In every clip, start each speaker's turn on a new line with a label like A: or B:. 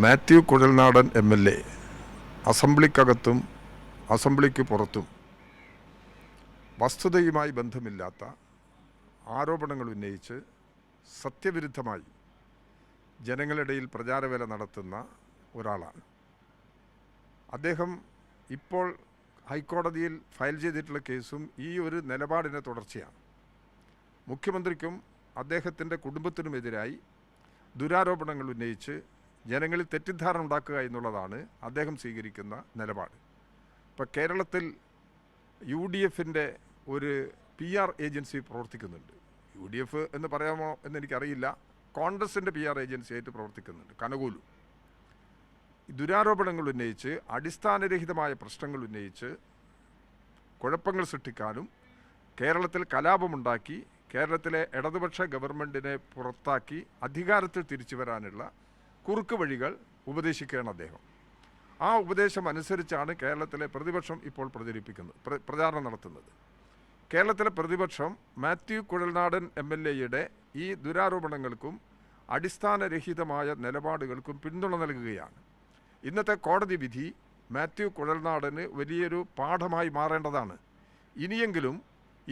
A: Mathew Kuzhalnadan MLA അസംബ്ലിക്കകത്തും അസംബ്ലിക്ക് പുറത്തും വസ്തുതയുമായി ബന്ധമില്ലാത്ത ആരോപണങ്ങൾ ഉന്നയിച്ച് സത്യവിരുദ്ധമായി ജനങ്ങളിടയിൽ പ്രചാരവേല നടത്തുന്ന ഒരാളാണ് അദ്ദേഹം. ഇപ്പോൾ ഹൈക്കോടതിയിൽ ഫയൽ ചെയ്തിട്ടുള്ള കേസും ഈ ഒരു നിലപാടിൻ്റെ തുടർച്ചയാണ്. മുഖ്യമന്ത്രിക്കും അദ്ദേഹത്തിൻ്റെ കുടുംബത്തിനുമെതിരായി ദുരാരോപണങ്ങൾ ഉന്നയിച്ച് ജനങ്ങളിൽ തെറ്റിദ്ധാരണ ഉണ്ടാക്കുക എന്നുള്ളതാണ് അദ്ദേഹം സ്വീകരിക്കുന്ന നിലപാട്. ഇപ്പോൾ കേരളത്തിൽ UDF ഒരു PR ഏജൻസി പ്രവർത്തിക്കുന്നുണ്ട്. UDF എന്ന് പറയാമോ എന്നെനിക്കറിയില്ല. കോൺഗ്രസിൻ്റെ PR ഏജൻസിയായിട്ട് പ്രവർത്തിക്കുന്നുണ്ട് കനകൂലു. ദുരാരോപണങ്ങൾ ഉന്നയിച്ച് അടിസ്ഥാനരഹിതമായ പ്രശ്നങ്ങൾ ഉന്നയിച്ച് കുഴപ്പങ്ങൾ സൃഷ്ടിക്കാനും കേരളത്തിൽ കലാപമുണ്ടാക്കി കേരളത്തിലെ ഇടതുപക്ഷ ഗവൺമെൻറ്റിനെ പുറത്താക്കി അധികാരത്തിൽ തിരിച്ചു വരാനുള്ള കുറുക്ക് വഴികൾ ഉപദേശിക്കുകയാണ് അദ്ദേഹം. ആ ഉപദേശം അനുസരിച്ചാണ് കേരളത്തിലെ പ്രതിപക്ഷം ഇപ്പോൾ പ്രചാരണം നടത്തുന്നത്. കേരളത്തിലെ പ്രതിപക്ഷം മാത്യു കുഴൽനാടൻ MLA ഈ ദുരാരോപണങ്ങൾക്കും അടിസ്ഥാനരഹിതമായ നിലപാടുകൾക്കും പിന്തുണ നൽകുകയാണ്. ഇന്നത്തെ കോടതി വിധി മാത്യു കുഴൽനാടന് വലിയൊരു പാഠമായി മാറേണ്ടതാണ്. ഇനിയെങ്കിലും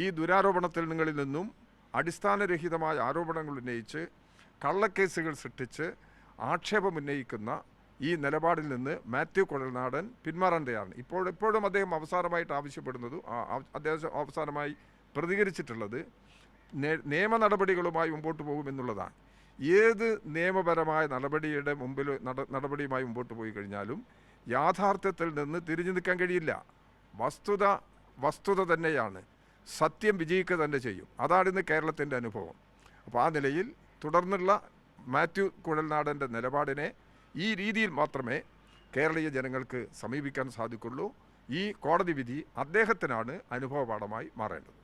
A: ഈ ദുരാരോപണത്തിൽ നിന്നും അടിസ്ഥാനരഹിതമായ ആരോപണങ്ങൾ ഉന്നയിച്ച് കള്ളക്കേസുകൾ സൃഷ്ടിച്ച് ആക്ഷേപമുന്നയിക്കുന്ന ഈ നിലപാടിൽ നിന്ന് മാത്യു കുഴൽനാടൻ പിന്മാറാൻ തയ്യാറാണ്. എപ്പോഴും അദ്ദേഹം അവസാനമായിട്ട് ആവശ്യപ്പെടുന്നത്, അദ്ദേഹം അവസാനമായി പ്രതികരിച്ചിട്ടുള്ളത് നിയമ നടപടികളുമായി മുമ്പോട്ട് പോകുമെന്നുള്ളതാണ്. ഏത് നിയമപരമായ നടപടിയുമായി മുമ്പോട്ട് പോയി കഴിഞ്ഞാലും യാഥാർത്ഥ്യത്തിൽ നിന്ന് തിരിഞ്ഞു നിൽക്കാൻ കഴിയില്ല. വസ്തുത തന്നെയാണ്. സത്യം വിജയിക്കുക തന്നെ ചെയ്യും. അതാണ് ഇന്ന് കേരളത്തിൻ്റെ അനുഭവം. അപ്പോൾ ആ നിലയിൽ തുടർന്നുള്ള മാത്യു കുഴൽനാടൻ്റെ നിലപാടിനെ ഈ രീതിയിൽ മാത്രമേ കേരളീയ ജനങ്ങൾക്ക് സമീപിക്കാൻ സാധിക്കുള്ളൂ. ഈ കോടതി വിധി അദ്ദേഹത്തിനാണ് അനുഭവപാഠമായി മാറേണ്ടത്.